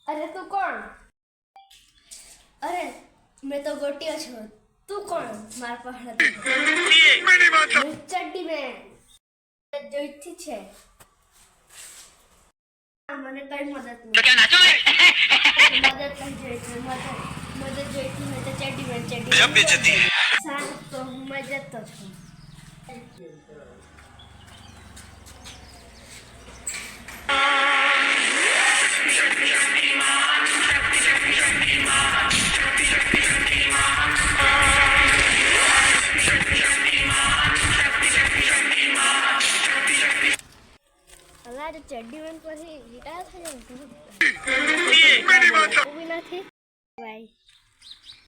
अरे तू कौन? अरे मैं तो गोटिया छो। तू कौन? मार पहाड़ चड्डी में જોઈતી છે મને કઈ મદદ નહીં મદદ કઈ જોઈતી મદદ જોઈતી હોય તો ચડ્ડી સારું તો હું મદદ તો છું ચડ્ડી મેન પછી રિટાયર થઈ જાય